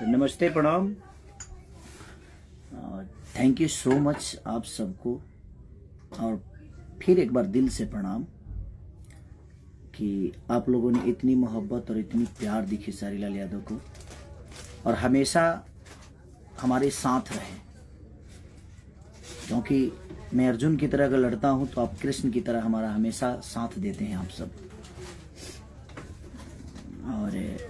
नमस्ते, प्रणाम। Thank you so much आप सबको, और फिर एक बार दिल से प्रणाम कि आप लोगों ने इतनी मोहब्बत और इतनी प्यार दी खेसारी लाल यादव को, और हमेशा हमारे साथ रहे। क्योंकि मैं अर्जुन की तरह अगर लड़ता हूं तो आप कृष्ण की तरह हमारा हमेशा साथ देते हैं आप सब, और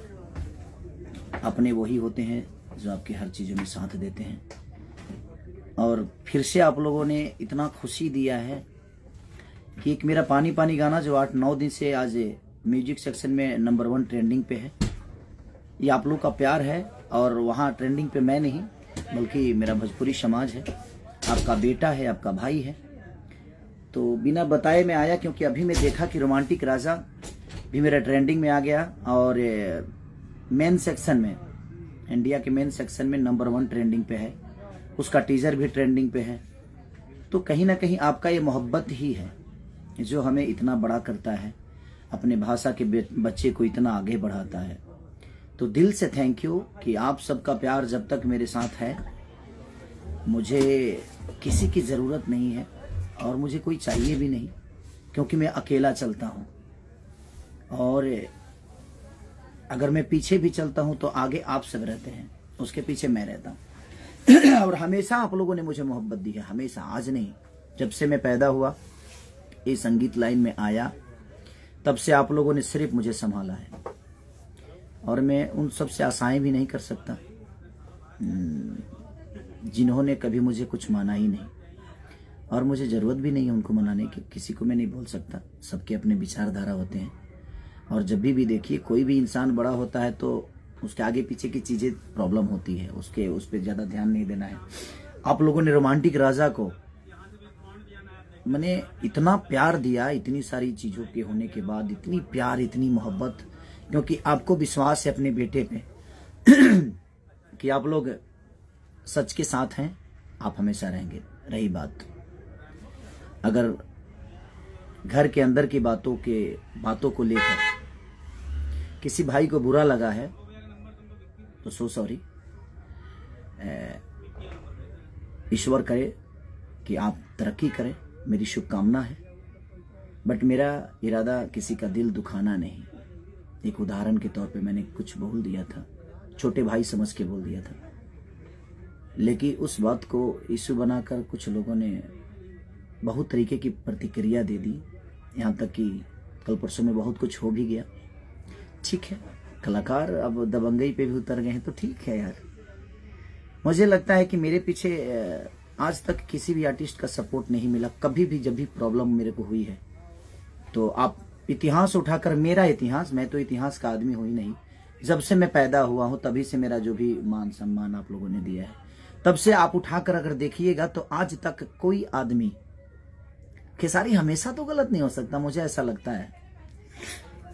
अपने वही होते हैं जो आपके हर चीज़ों में साथ देते हैं। और फिर से आप लोगों ने इतना खुशी दिया है कि एक मेरा पानी पानी गाना जो 8-9 दिन से आज म्यूजिक सेक्शन में नंबर 1 ट्रेंडिंग पे है, ये आप लोग का प्यार है। और वहाँ ट्रेंडिंग पे मैं नहीं बल्कि मेरा भोजपुरी समाज है, आपका बेटा है, आपका भाई है। तो बिना बताए मैं आया क्योंकि अभी मैं देखा कि रोमांटिक राजा भी मेरा ट्रेंडिंग में आ गया, और मेन सेक्शन में, इंडिया के मेन सेक्शन में नंबर 1 ट्रेंडिंग पे है, उसका टीजर भी ट्रेंडिंग पे है। तो कहीं ना कहीं आपका ये मोहब्बत ही है जो हमें इतना बड़ा करता है, अपने भाषा के बच्चे को इतना आगे बढ़ाता है। तो दिल से थैंक यू कि आप सबका प्यार जब तक मेरे साथ है, मुझे किसी की ज़रूरत नहीं है और मुझे कोई चाहिए भी नहीं, क्योंकि मैं अकेला चलता हूँ। और अगर मैं पीछे भी चलता हूँ तो आगे आप सब रहते हैं, उसके पीछे मैं रहता हूँ। और हमेशा आप लोगों ने मुझे मोहब्बत दी है, हमेशा, आज नहीं, जब से मैं पैदा हुआ, ये संगीत लाइन में आया, तब से आप लोगों ने सिर्फ मुझे संभाला है। और मैं उन सब से आशाएं भी नहीं कर सकता जिन्होंने कभी मुझे कुछ माना ही नहीं, और मुझे ज़रूरत भी नहीं है उनको मनाने की। किसी को मैं नहीं बोल सकता, सबके अपने विचारधारा होते हैं। और जब भी देखिए कोई भी इंसान बड़ा होता है तो उसके आगे पीछे की चीज़ें प्रॉब्लम होती है, उस पर ज़्यादा ध्यान नहीं देना है। आप लोगों ने रोमांटिक राजा को मैंने इतना प्यार दिया, इतनी सारी चीज़ों के होने के बाद इतनी प्यार, इतनी मोहब्बत, क्योंकि आपको विश्वास है अपने बेटे पे कि आप लोग सच के साथ हैं, आप हमेशा रहेंगे। रही बात अगर घर के अंदर की बातों को लेकर किसी भाई को बुरा लगा है तो सो सॉरी। ईश्वर करे कि आप तरक्की करें, मेरी शुभकामना है। बट मेरा इरादा किसी का दिल दुखाना नहीं। एक उदाहरण के तौर पे मैंने कुछ बोल दिया था, छोटे भाई समझ के बोल दिया था, लेकिन उस बात को इशू बनाकर कुछ लोगों ने बहुत तरीके की प्रतिक्रिया दे दी, यहाँ तक कि कल परसों में बहुत कुछ हो भी गया। ठीक है, कलाकार अब दबंगई पे भी उतर गए हैं तो ठीक है यार। मुझे लगता है कि मेरे पीछे आज तक किसी भी आर्टिस्ट का सपोर्ट नहीं मिला कभी भी। जब भी प्रॉब्लम मेरे को हुई है तो आप इतिहास उठाकर, मेरा इतिहास, मैं तो इतिहास का आदमी हूँ ही नहीं, जब से मैं पैदा हुआ हूँ तभी से मेरा जो भी मान सम्मान आप लोगों ने दिया है, तब से आप उठाकर अगर देखिएगा तो आज तक कोई आदमी, खेसारी हमेशा तो गलत नहीं हो सकता, मुझे ऐसा लगता है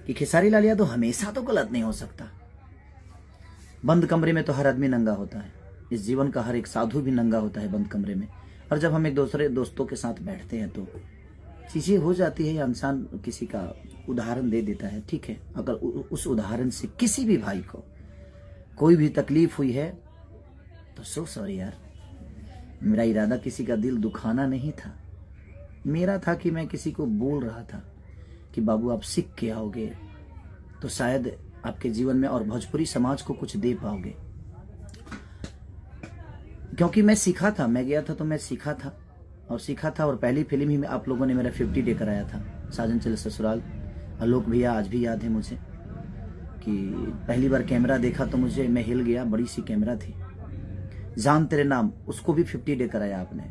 कि खेसारी लाल यादव हमेशा तो गलत नहीं हो सकता। बंद कमरे में तो हर आदमी नंगा होता है, इस जीवन का हर एक साधु भी नंगा होता है बंद कमरे में। और जब हम एक दूसरे दोस्तों के साथ बैठते हैं तो चीज़ें हो जाती है, इंसान किसी का उदाहरण दे देता है। ठीक है, अगर उस उदाहरण से किसी भी भाई को कोई भी तकलीफ हुई है तो सो सॉरी यार। मेरा इरादा किसी का दिल दुखाना नहीं था, मेरा था कि मैं किसी को बोल रहा था कि बाबू आप सीख के आओगे तो शायद आपके जीवन में और भोजपुरी समाज को कुछ दे पाओगे। क्योंकि मैं सीखा था, मैं गया था तो मैं सीखा था। और पहली फिल्म ही में आप लोगों ने मेरा 50 डे कराया था, साजन चले ससुराल। आलोक भैया आज भी याद है मुझे कि पहली बार कैमरा देखा तो मैं हिल गया, बड़ी सी कैमरा थी। जान तेरे नाम, उसको भी 50 डे कराया आपने।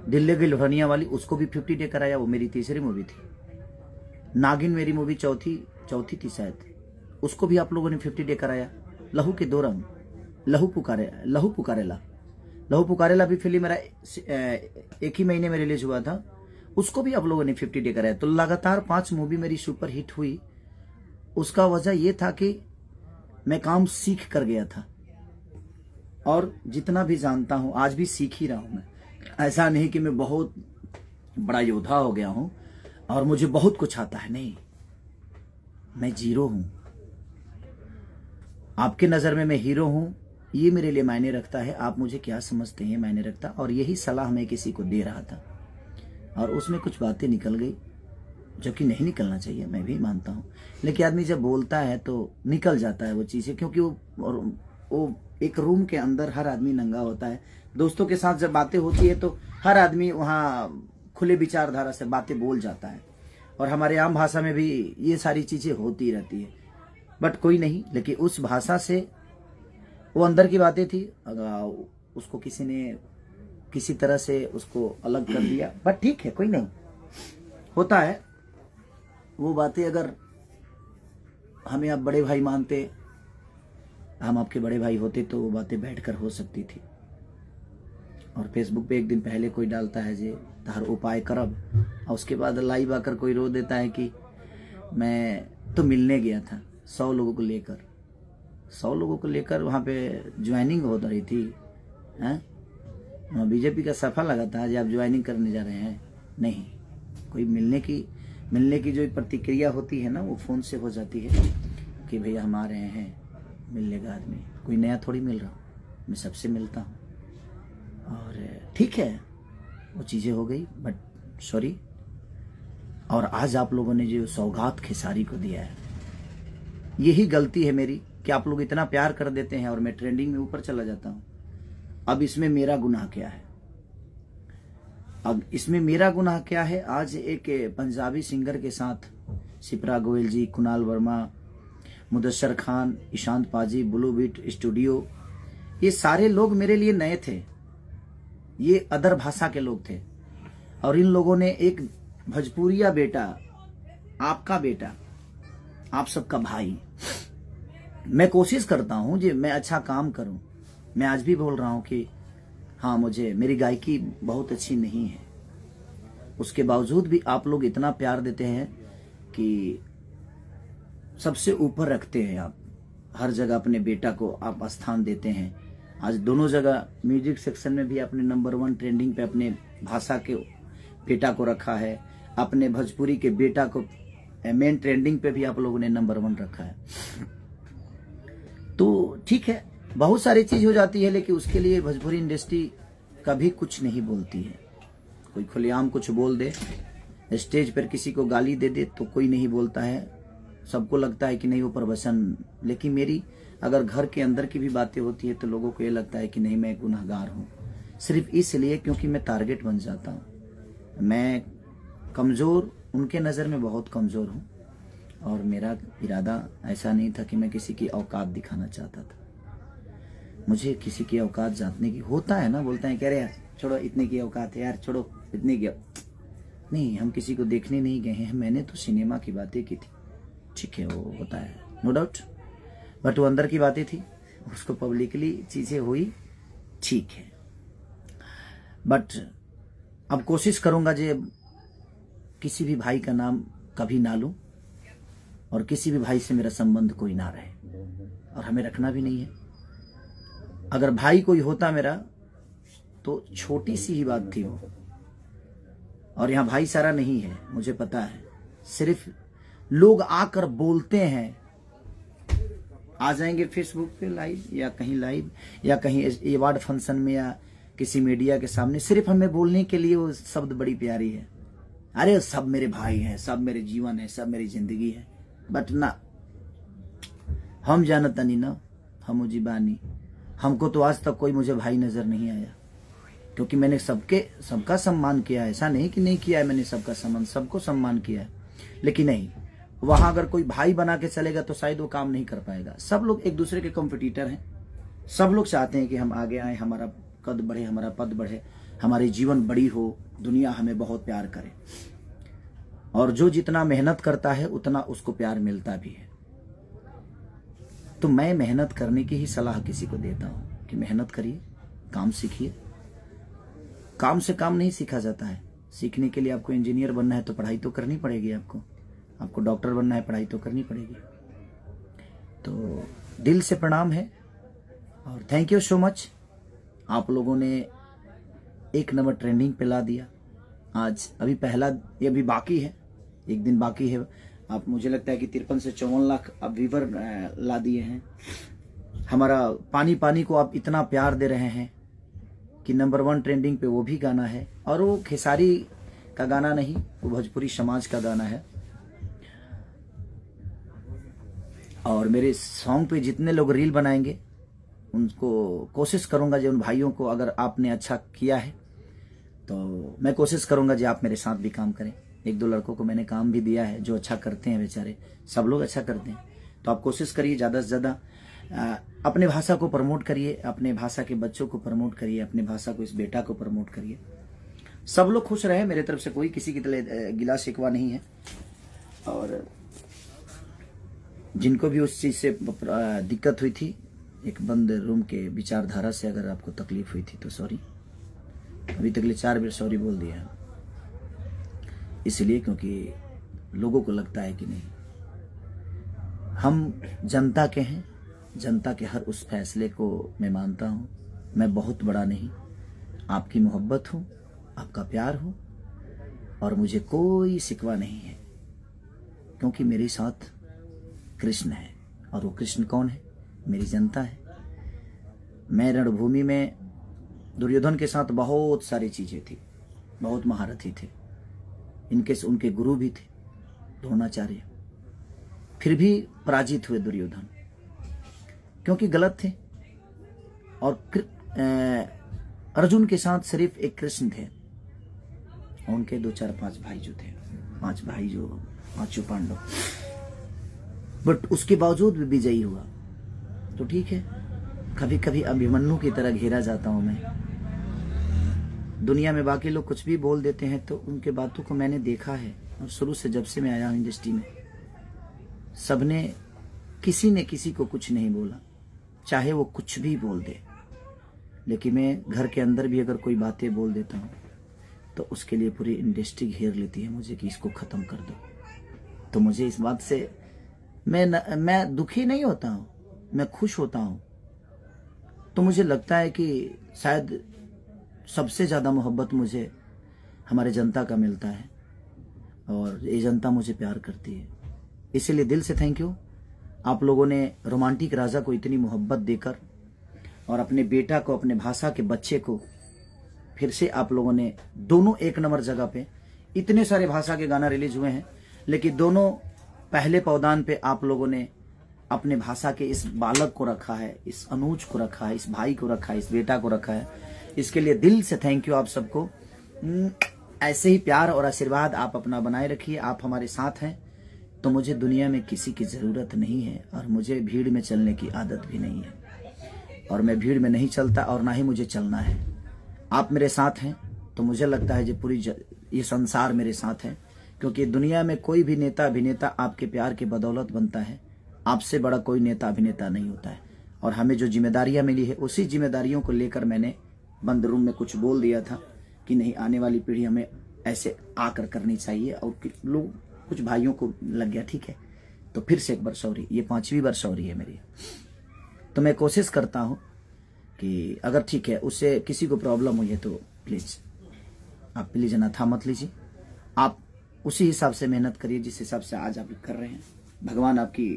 दिल्ली की लोहनिया वाली, उसको भी 50 डे कराया, वो मेरी तीसरी मूवी थी। नागिन मेरी मूवी चौथी थी शायद, उसको भी आप लोगों ने 50 डे कराया। लहू के दो रंग, लहू पुकारेला भी फिल्म मेरा एक ही महीने में रिलीज हुआ था, उसको भी आप लोगों ने 50 डे कराया। तो लगातार 5 मूवी मेरी सुपर हिट हुई। उसका वजह यह था कि मैं काम सीख कर गया था, और जितना भी जानता हूं आज भी सीख ही रहा हूं मैं। ऐसा नहीं कि मैं बहुत बड़ा योद्धा हो गया हूं और मुझे बहुत कुछ आता है, नहीं, मैं जीरो हूं। आपके नज़र में मैं हीरो हूँ, ये मेरे लिए मायने रखता है। आप मुझे क्या समझते हैं मायने रखता। और यही सलाह मैं किसी को दे रहा था और उसमें कुछ बातें निकल गई जो कि नहीं निकलना चाहिए, मैं भी मानता हूँ। लेकिन आदमी जब बोलता है तो निकल जाता है वो चीज़ें, क्योंकि वो एक रूम के अंदर हर आदमी नंगा होता है। दोस्तों के साथ जब बातें होती है तो हर आदमी वहाँ खुले विचारधारा से बातें बोल जाता है, और हमारे आम भाषा में भी ये सारी चीज़ें होती रहती है। बट कोई नहीं, लेकिन उस भाषा से वो अंदर की बातें थी, अगर उसको किसी ने किसी तरह से उसको अलग कर दिया, बट ठीक है, कोई नहीं, होता है वो बातें। अगर हमें आप बड़े भाई मानते, हम आपके बड़े भाई होते, तो वो बातें बैठकर हो सकती थी। और फेसबुक पे एक दिन पहले कोई डालता है जे तार उपाय करब, और उसके बाद लाइव आकर कोई रो देता है कि मैं तो मिलने गया था 100 लोगों को लेकर, 100 लोगों को लेकर वहाँ पे ज्वाइनिंग हो रही थी। हैं बीजेपी का सफा लगा था जो आप ज्वाइनिंग करने जा रहे हैं। नहीं, कोई मिलने की जो प्रतिक्रिया होती है ना, वो फ़ोन से हो जाती है कि भैया हम आ रहे हैं, मिलने का आदमी कोई नया थोड़ी मिल रहा हूँ, मैं सबसे मिलता हूँ। और ठीक है, वो चीज़ें हो गई, बट सॉरी। और आज आप लोगों ने जो सौगात खेसारी को दिया है, यही गलती है मेरी कि आप लोग इतना प्यार कर देते हैं और मैं ट्रेंडिंग में ऊपर चला जाता हूँ। अब इसमें मेरा गुनाह क्या है? अब इसमें मेरा गुनाह क्या है? आज एक पंजाबी सिंगर के साथ शिप्रा गोयल जी, कुणाल वर्मा, मुदस्सर खान, ईशांत पाजी, ब्लू बीट स्टूडियो, ये सारे लोग मेरे लिए नए थे, ये अदर भाषा के लोग थे। और इन लोगों ने एक भोजपुरिया बेटा, आपका बेटा, आप सबका भाई, मैं कोशिश करता हूं कि मैं अच्छा काम करूं। मैं आज भी बोल रहा हूं कि हाँ, मेरी गायकी बहुत अच्छी नहीं है, उसके बावजूद भी आप लोग इतना प्यार देते हैं कि सबसे ऊपर रखते हैं। आप हर जगह अपने बेटा को आप स्थान देते हैं। आज दोनों जगह म्यूजिक सेक्शन में भी आपने नंबर 1 ट्रेंडिंग पे अपने भाषा के बेटा को रखा है, अपने भोजपुरी के बेटा को मेन ट्रेंडिंग पे भी आप लोगों ने नंबर 1 रखा है। तो ठीक है, बहुत सारी चीज हो जाती है, लेकिन उसके लिए भोजपुरी इंडस्ट्री कभी कुछ नहीं बोलती है। कोई खुलेआम कुछ बोल दे, स्टेज पर किसी को गाली दे दे तो कोई नहीं बोलता है, सबको लगता है कि नहीं वो प्रवचन। लेकिन मेरी अगर घर के अंदर की भी बातें होती है तो लोगों को ये लगता है कि नहीं मैं गुनहगार हूँ, सिर्फ इसलिए क्योंकि मैं टारगेट बन जाता हूँ। मैं कमज़ोर, उनके नज़र में बहुत कमज़ोर हूँ, और मेरा इरादा ऐसा नहीं था कि मैं किसी की औकात दिखाना चाहता था। मुझे किसी की औकात जानने की होता है ना, बोलते हैं कह रहे यार छोड़ो, इतने की औकात है यार, छोड़ो इतने की। नहीं, हम किसी को देखने नहीं गए हैं, मैंने तो सिनेमा की बातें की थी, ठीक है, वो होता है नो डाउट, बट वो अंदर की बातें थी, उसको पब्लिकली चीज़ें हुई, ठीक है। बट अब कोशिश करूँगा जे किसी भी भाई का नाम कभी ना लूँ, और किसी भी भाई से मेरा संबंध कोई ना रहे, और हमें रखना भी नहीं है। अगर भाई कोई होता मेरा तो छोटी सी ही बात थी वो, और यहाँ भाईचारा नहीं है, मुझे पता है। सिर्फ लोग आकर बोलते हैं, आ जाएंगे फेसबुक पे लाइव या कहीं लाइव या कहीं अवार्ड फंक्शन में या किसी मीडिया के सामने, सिर्फ हमें बोलने के लिए वो शब्द बड़ी प्यारी है, अरे सब मेरे भाई हैं, सब मेरे जीवन है, सब मेरी जिंदगी है। बट ना, हम जानता नहीं ना, हम जीबानी, हमको तो आज तक कोई मुझे भाई नजर नहीं आया, क्योंकि मैंने सबका सम्मान किया है। ऐसा नहीं कि नहीं किया है, मैंने सबको सम्मान किया है। लेकिन नहीं, वहां अगर कोई भाई बना के चलेगा तो शायद वो काम नहीं कर पाएगा। सब लोग एक दूसरे के कंपटीटर हैं, सब लोग चाहते हैं कि हम आगे आए, हमारा कद बढ़े, हमारा पद बढ़े, हमारी जीवन बड़ी हो, दुनिया हमें बहुत प्यार करे। और जो जितना मेहनत करता है उतना उसको प्यार मिलता भी है। तो मैं मेहनत करने की ही सलाह किसी को देता हूं कि मेहनत करिए, काम सीखिए। काम से काम नहीं सीखा जाता है, सीखने के लिए आपको इंजीनियर बनना है तो पढ़ाई तो करनी पड़ेगी, आपको डॉक्टर बनना है, पढ़ाई तो करनी पड़ेगी। तो दिल से प्रणाम है, और थैंक यू सो मच। आप लोगों ने 1 नंबर ट्रेंडिंग पे ला दिया। आज अभी पहला, ये अभी बाकी है, 1 दिन बाकी है। आप मुझे लगता है कि 53 से 54 लाख अब व्यूवर ला दिए हैं। हमारा पानी पानी को आप इतना प्यार दे रहे हैं कि नंबर 1 ट्रेंडिंग पे वो भी गाना है, और वो खेसारी का गाना नहीं, वो भोजपुरी समाज का गाना है। और मेरे सॉन्ग पे जितने लोग रील बनाएंगे उनको कोशिश करूंगा जो उन भाइयों को, अगर आपने अच्छा किया है तो मैं कोशिश करूंगा जी आप मेरे साथ भी काम करें। 1-2 लड़कों को मैंने काम भी दिया है जो अच्छा करते हैं, बेचारे सब लोग अच्छा करते हैं। तो आप कोशिश करिए ज़्यादा से ज़्यादा अपने भाषा को प्रमोट करिए, अपने भाषा के बच्चों को प्रमोट करिए, अपने भाषा को, इस बेटा को प्रमोट करिए। सब लोग खुश रहे, मेरे तरफ से कोई किसी की गिला शिकवा नहीं है। और जिनको भी उस चीज़ से दिक्कत हुई थी, एक बंद रूम के विचारधारा से अगर आपको तकलीफ हुई थी तो सॉरी। अभी तक 4 बार सॉरी बोल दिया है, इसलिए क्योंकि लोगों को लगता है कि नहीं, हम जनता के हैं, जनता के हर उस फैसले को मैं मानता हूँ। मैं बहुत बड़ा नहीं, आपकी मोहब्बत हूँ, आपका प्यार हूँ, और मुझे कोई शिकवा नहीं है, क्योंकि मेरे साथ कृष्ण है। और वो कृष्ण कौन है? मेरी जनता है। मैं रणभूमि में दुर्योधन के साथ बहुत सारी चीजें थी, बहुत महारथी थे, उनके गुरु भी थे द्रोणाचार्य, फिर भी पराजित हुए दुर्योधन, क्योंकि गलत थे। और अर्जुन के साथ सिर्फ एक कृष्ण थे, उनके 2, 4, 5 भाई जो थे, 5 भाई जो 5 पांडव, बट उसके बावजूद भी विजयी हुआ। तो ठीक है, कभी कभी अभिमन्यु की तरह घेरा जाता हूं मैं। दुनिया में बाकी लोग कुछ भी बोल देते हैं, तो उनके बातों को मैंने देखा है, और शुरू से जब से मैं आया हूं इंडस्ट्री में, सबने, किसी ने किसी को कुछ नहीं बोला, चाहे वो कुछ भी बोल दे। लेकिन मैं घर के अंदर भी अगर कोई बातें बोल देता हूं तो उसके लिए पूरी इंडस्ट्री घेर लेती है मुझे कि इसको खत्म कर दो। तो मुझे इस बात से मैं दुखी नहीं होता हूं, मैं खुश होता हूं। तो मुझे लगता है कि शायद सबसे ज़्यादा मोहब्बत मुझे हमारे जनता का मिलता है, और ये जनता मुझे प्यार करती है। इसीलिए दिल से थैंक यू। आप लोगों ने रोमांटिक राजा को इतनी मोहब्बत देकर, और अपने बेटा को, अपने भाषा के बच्चे को, फिर से आप लोगों ने दोनों 1 नंबर जगह पे, इतने सारे भाषा के गाना रिलीज हुए हैं, लेकिन दोनों पहले पौदान पे आप लोगों ने अपने भाषा के इस बालक को रखा है, इस अनुज को रखा है, इस भाई को रखा है, इस बेटा को रखा है। इसके लिए दिल से थैंक यू आप सबको। ऐसे ही प्यार और आशीर्वाद आप अपना बनाए रखिए। आप हमारे साथ हैं तो मुझे दुनिया में किसी की ज़रूरत नहीं है, और मुझे भीड़ में चलने की आदत भी नहीं है, और मैं भीड़ में नहीं चलता, और ना ही मुझे चलना है। आप मेरे साथ हैं तो मुझे लगता है जो ये संसार मेरे साथ है, क्योंकि दुनिया में कोई भी नेता अभिनेता आपके प्यार की बदौलत बनता है। आपसे बड़ा कोई नेता अभिनेता नहीं होता है। और हमें जो जिम्मेदारियां मिली है, उसी जिम्मेदारियों को लेकर मैंने बंद रूम में कुछ बोल दिया था कि नहीं, आने वाली पीढ़ी हमें ऐसे आकर करनी चाहिए, और लोग, कुछ भाइयों को लग गया, ठीक है, तो फिर से एक बार सॉरी। ये 5वीं बार सॉरी है मेरी। तो मैं कोशिश करता हूँ कि अगर ठीक है, उससे किसी को प्रॉब्लम हुई है तो प्लीज़ आप प्लीज़ अनाथा मत लीजिए। आप उसी हिसाब से मेहनत करिए जिस हिसाब से आज आप कर रहे हैं। भगवान आपकी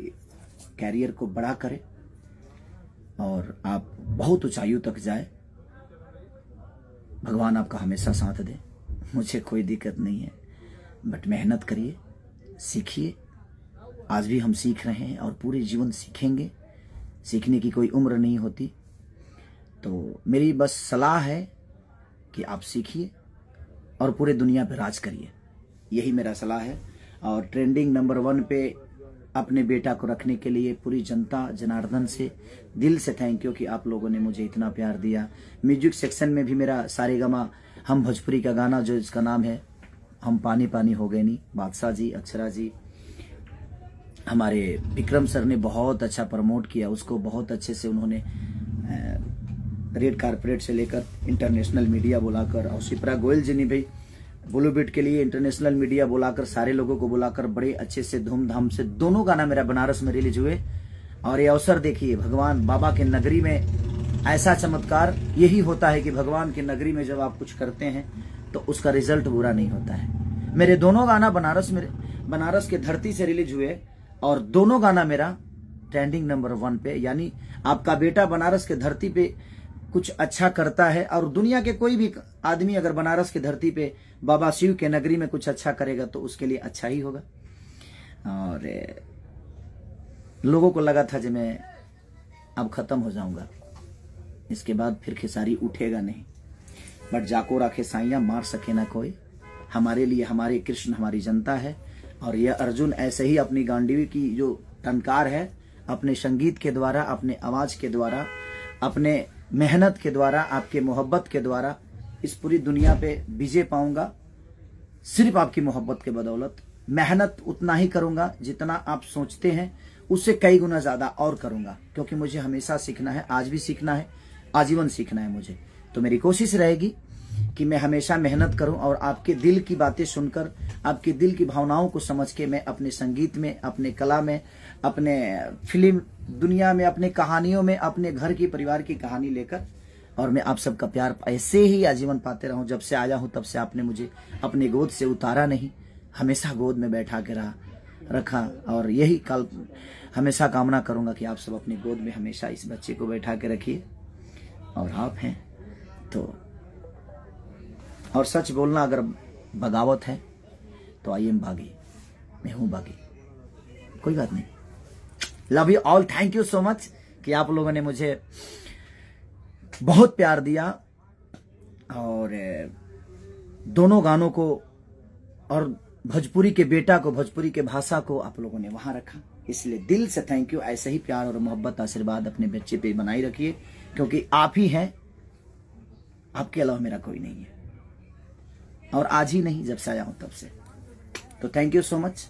कैरियर को बड़ा करे, और आप बहुत ऊंचाइयों तक जाए। भगवान आपका हमेशा साथ दे, मुझे कोई दिक्कत नहीं है, बट मेहनत करिए, सीखिए। आज भी हम सीख रहे हैं, और पूरे जीवन सीखेंगे। सीखने की कोई उम्र नहीं होती। तो मेरी बस सलाह है कि आप सीखिए और पूरे दुनिया पे राज करिए, यही मेरा सलाह है। और ट्रेंडिंग नंबर 1 पे अपने बेटा को रखने के लिए पूरी जनता जनार्दन से दिल से थैंक यू कि आप लोगों ने मुझे इतना प्यार दिया। म्यूजिक सेक्शन में भी मेरा सारेगामा हम भोजपुरी का गाना जो इसका नाम है हम पानी पानी हो गए नी, बादशाह जी, अक्षरा जी, हमारे विक्रम सर ने बहुत अच्छा प्रमोट किया उसको। बहुत अच्छे से उन्होंने रेड कारपेट से लेकर इंटरनेशनल मीडिया बुलाकर, और शिप्रा गोयल जी ने भी बॉलीवुड के लिए इंटरनेशनल मीडिया बुलाकर, सारे लोगों को बुलाकर बड़े अच्छे से धूमधाम से दोनों गाना मेरा बनारस में रिलीज हुए। और ये अवसर देखिए, भगवान बाबा के नगरी में ऐसा चमत्कार यही होता है कि भगवान की नगरी में जब आप कुछ करते हैं तो उसका रिजल्ट बुरा नहीं होता है। मेरे दोनों गाना बनारस की धरती से रिलीज हुए, और दोनों गाना मेरा ट्रेंडिंग नंबर 1 पे, यानी आपका बेटा बनारस के धरती पे कुछ अच्छा करता है, और दुनिया के कोई भी आदमी अगर बनारस की धरती पे बाबा शिव के नगरी में कुछ अच्छा करेगा तो उसके लिए अच्छा ही होगा। और लोगों को लगा था कि मैं अब खत्म हो जाऊंगा, इसके बाद फिर खेसारी उठेगा नहीं, बट जाको राखे साइया मार सके ना कोई। हमारे लिए हमारे कृष्ण हमारी जनता है, और यह अर्जुन ऐसे ही अपनी गांडीवी की जो टंकार है, अपने संगीत के द्वारा, अपने आवाज के द्वारा, अपने मेहनत के द्वारा, आपके मोहब्बत के द्वारा इस पूरी दुनिया पे विजय पाऊंगा। सिर्फ आपकी मोहब्बत के बदौलत मेहनत उतना ही करूंगा जितना आप सोचते हैं, उससे कई गुना ज्यादा और करूंगा, क्योंकि मुझे हमेशा सीखना है, आज भी सीखना है, आजीवन सीखना है मुझे। तो मेरी कोशिश रहेगी कि मैं हमेशा मेहनत करूं, और आपके दिल की बातें सुनकर, आपके दिल की भावनाओं को समझ के मैं अपने संगीत में, अपने कला में, अपने फिल्म दुनिया में, अपने कहानियों में, अपने घर की परिवार की कहानी लेकर, और मैं आप सबका प्यार ऐसे ही आजीवन पाते रहूं। जब से आया हूं तब से आपने मुझे अपनी गोद से उतारा नहीं, हमेशा गोद में बैठा के रखा, और यही कल हमेशा कामना करूंगा कि आप सब अपनी गोद में हमेशा इस बच्चे को बैठा के रखिए। और आप हैं तो, और सच बोलना अगर बगावत है तो आई एम बागी, मैं हूं बागी, कोई बात नहीं। Love you all, thank you so much कि आप लोगों ने मुझे बहुत प्यार दिया, और दोनों गानों को और भोजपुरी के बेटा को, भोजपुरी के भाषा को आप लोगों ने वहां रखा, इसलिए दिल से थैंक यू। ऐसे ही प्यार और मोहब्बत, आशीर्वाद अपने बच्चे पे बनाई रखिए, क्योंकि आप ही हैं, आपके अलावा मेरा कोई नहीं है, और आज ही नहीं जब से आया हूं तब से। तो थैंक यू सो मच।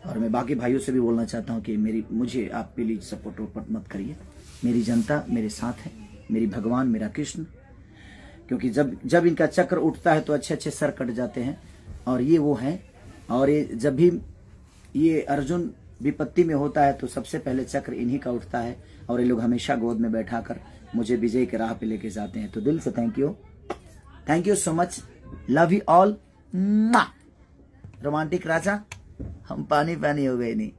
और मैं बाकी भाइयों से भी बोलना चाहता हूं कि मुझे आप प्लीज सपोर्ट वोपोर्ट मत करिए, मेरी जनता मेरे साथ है, मेरी भगवान मेरा कृष्ण, क्योंकि जब इनका चक्र उठता है तो अच्छे अच्छे सर कट जाते हैं, और ये वो हैं। और ये जब भी ये अर्जुन विपत्ति में होता है तो सबसे पहले चक्र इन्हीं का उठता है, और ये लोग हमेशा गोद में बैठाकर मुझे विजय के राह पे लेके जाते हैं। तो दिल से thank you so much, love you all. Romantic Raja, हम पानी हो गए नहीं।